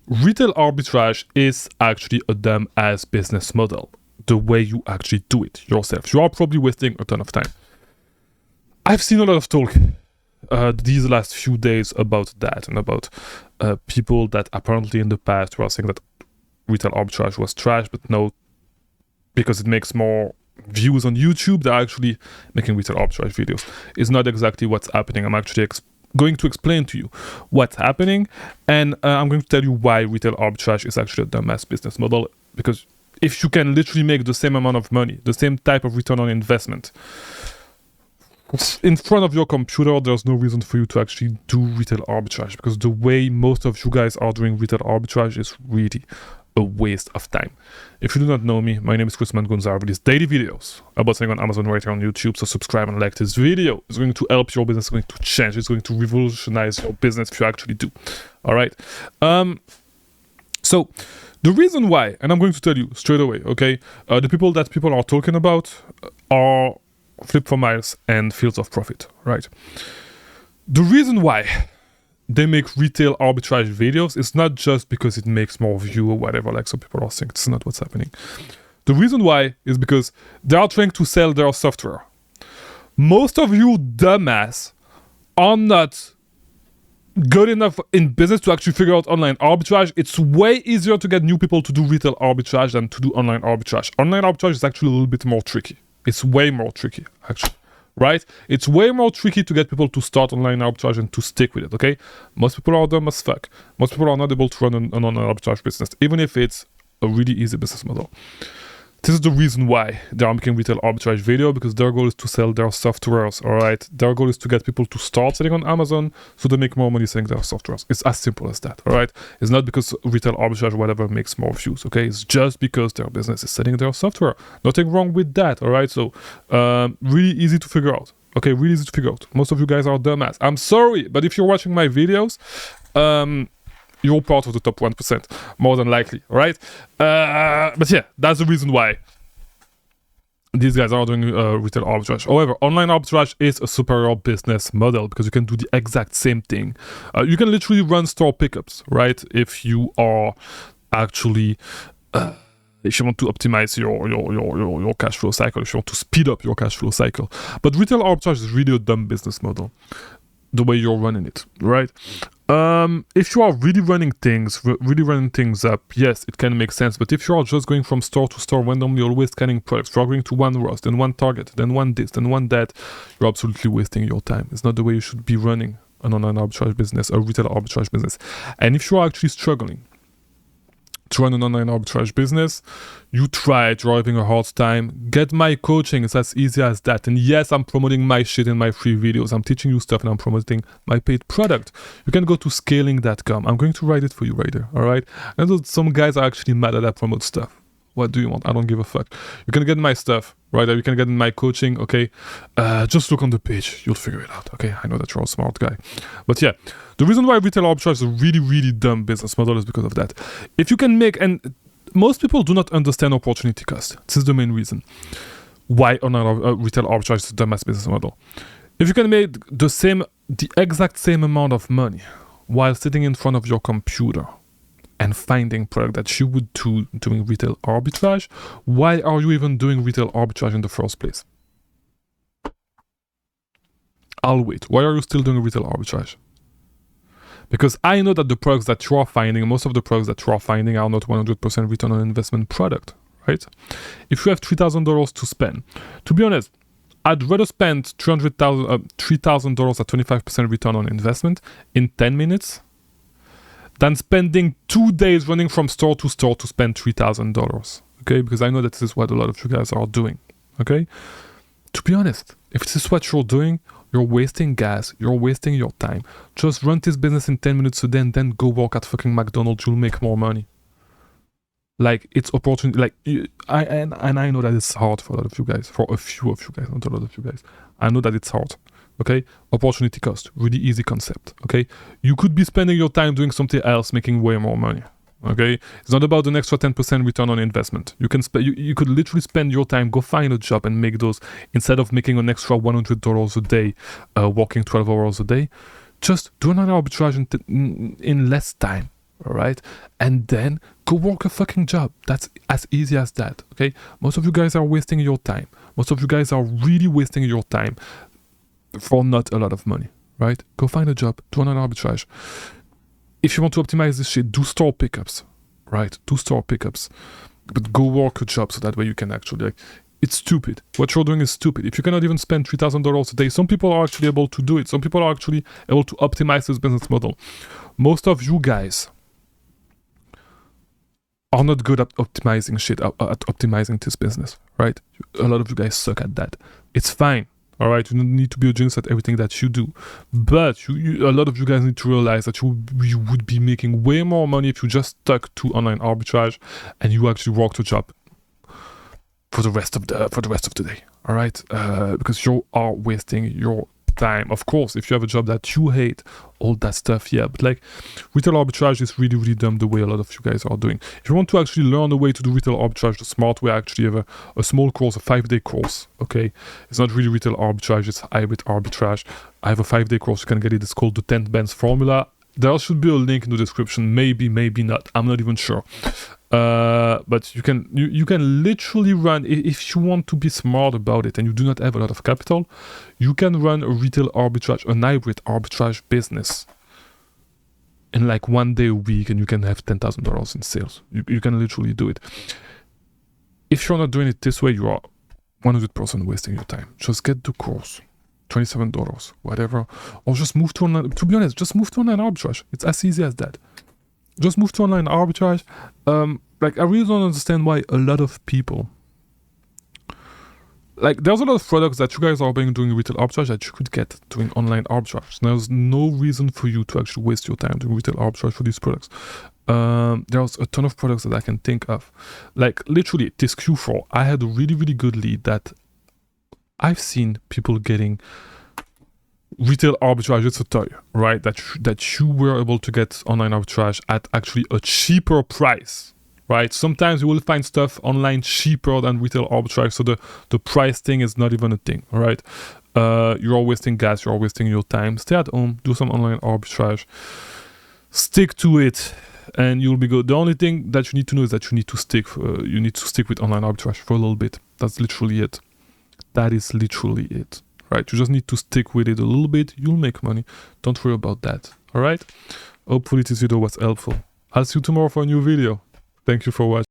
retail arbitrage is actually a dumb ass business model. The way you actually do it yourself. You are probably wasting a ton of time. I've seen a lot of talk these last few days about that and about people that apparently in the past were saying that retail arbitrage was trash, but no, because it makes more views on YouTube, they're actually making retail arbitrage videos. It's not exactly what's happening. I'm actually going to explain to you what's happening, and I'm going to tell you why retail arbitrage is actually a dumbass business model, because if you can literally make the same amount of money, the same type of return on investment in front of your computer, there's no reason for you to actually do retail arbitrage, because the way most of you guys are doing retail arbitrage is really a waste of time. If you do not know me, my name is Chris Mangunza. I release daily videos about selling on Amazon right here on YouTube, so subscribe and like this video. It's going to help your business, it's going to change, it's going to revolutionize your business if you actually do. All right. So the reason why, and I'm going to tell you straight away, okay, the people that people are talking about are Flip for Miles and Fields of Profit, right? The reason why they make retail arbitrage videos is not just because it makes more view or whatever, like some people are saying. This is not what's happening. The reason why is because they are trying to sell their software. Most of you dumbass are not good enough in business to actually figure out online arbitrage. It's way easier to get new people to do retail arbitrage than to do online arbitrage. Online arbitrage is actually a little bit more tricky. It's way more tricky, actually. Right? It's way more tricky to get people to start online arbitrage and to stick with it, okay? Most people are dumb as fuck. Most people are not able to run an online arbitrage business, even if it's a really easy business model. This is the reason why they are making retail arbitrage video, because their goal is to sell their softwares, all right? Their goal is to get people to start selling on Amazon so they make more money selling their softwares. It's as simple as that, all right? It's not because retail arbitrage or whatever makes more views, okay? It's just because their business is selling their software. Nothing wrong with that, all right? So really easy to figure out, okay? Really easy to figure out. Most of you guys are dumbass. I'm sorry, but if you're watching my videos, you're part of the top 1%, more than likely, right? But yeah, that's the reason why these guys are doing retail arbitrage. However, online arbitrage is a superior business model because you can do the exact same thing. You can literally run store pickups, right? If you are actually, if you want to optimize your cash flow cycle, if you want to speed up your cash flow cycle. But retail arbitrage is really a dumb business model, the way you're running it, right? If you are really running things up, yes, it can make sense. But if you are just going from store to store, randomly always scanning products, if you are going to one Ross, then one Target, then one this, then one that, you're absolutely wasting your time. It's not the way you should be running an online arbitrage business, a retail arbitrage business. And if you are actually struggling to run an online arbitrage business, you try it, you're having a hard time, get my coaching. It's as easy as that. And yes, I'm promoting my shit in my free videos. I'm teaching you stuff and I'm promoting my paid product. You can go to scaling.com. I'm going to write it for you right there, all right? And some guys are actually mad that I promote stuff. What do you want? I don't give a fuck. You can get my stuff right there. You can get my coaching, okay? Just look on the page. You'll figure it out, okay? I know that you're a smart guy. But yeah, the reason why retail arbitrage is a really, really dumb business model is because of that. If you can make, and most people do not understand opportunity cost. This is the main reason why retail arbitrage is a dumbass business model. If you can make the exact same amount of money while sitting in front of your computer and finding product that you would do doing retail arbitrage, why are you even doing retail arbitrage in the first place? I'll wait. Why are you still doing retail arbitrage? Because I know that the products that you are finding, most of the products that you are finding are not 100% return on investment product, right? If you have $3,000 to spend, to be honest, I'd rather spend $3,000 at 25% return on investment in 10 minutes than spending 2 days running from store to store to spend $3,000, okay? Because I know that this is what a lot of you guys are doing, okay? To be honest, if this is what you're doing, you're wasting gas, you're wasting your time. Just run this business in 10 minutes a day and then go work at fucking McDonald's, you'll make more money. Like, it's opportunity, like, I know that it's hard for a lot of you guys, for a few of you guys, not a lot of you guys. I know that it's hard. Okay, opportunity cost, really easy concept. Okay, you could be spending your time doing something else, making way more money. Okay, it's not about an extra 10% return on investment. You can you could literally spend your time, go find a job and make those, instead of making an extra $100 a day, working 12 hours a day. Just do an arbitrage in less time. all right? And then go work a fucking job. That's as easy as that, okay? Most of you guys are wasting your time. Most of you guys are really wasting your time for not a lot of money, right? Go find a job, do online arbitrage. If you want to optimize this shit, do store pickups, right? Do store pickups. But go work a job so that way you can actually, like, it's stupid. What you're doing is stupid. If you cannot even spend $3,000 a day, some people are actually able to do it. Some people are actually able to optimize this business model. Most of you guys are not good at optimizing shit, at optimizing this business, right? A lot of you guys suck at that. It's fine, all right? You don't need to be a genius at everything that you do. But a lot of you guys need to realize that you would be making way more money if you just stuck to online arbitrage and you actually worked a job for the rest of the day, all right? Because you are wasting your time. Of course, if you have a job that you hate, all that stuff, yeah. But like, retail arbitrage is really, really dumb the way a lot of you guys are doing. If you want to actually learn the way to do retail arbitrage the smart way, I actually have a small course, a 5-day course, okay? It's not really retail arbitrage, it's hybrid arbitrage. I have a 5-day course, you can get it. It's called the 10 Bands Formula. There should be a link in the description, maybe not, I'm not even sure. But you can literally run, if you want to be smart about it and you do not have a lot of capital, you can run a retail arbitrage, an hybrid arbitrage business in like 1 day a week, and you can have $10,000 in sales. You can literally do it. If you're not doing it this way, you are 100% wasting your time. Just get the course, $27, whatever, or just move to online. To be honest, just move to online arbitrage. It's as easy as that. Just move to online arbitrage. Like, I really don't understand why a lot of people, like, there's a lot of products that you guys are doing retail arbitrage that you could get doing online arbitrage. There's no reason for you to actually waste your time doing retail arbitrage for these products. There's a ton of products that I can think of. Like, literally, this Q4, I had a really, really good lead that I've seen people getting retail arbitrage. It's a toy, right? That you were able to get online arbitrage at actually a cheaper price, right? Sometimes you will find stuff online cheaper than retail arbitrage, so the price thing is not even a thing, all right? You're all wasting gas, you're all wasting your time. Stay at home, do some online arbitrage, stick to it, and you'll be good. The only thing that you need to know is that you need to stick with online arbitrage for a little bit. That's literally it. That is literally it. Right, you just need to stick with it a little bit. You'll make money. Don't worry about that. All right. Hopefully this video was helpful. I'll see you tomorrow for a new video. Thank you for watching.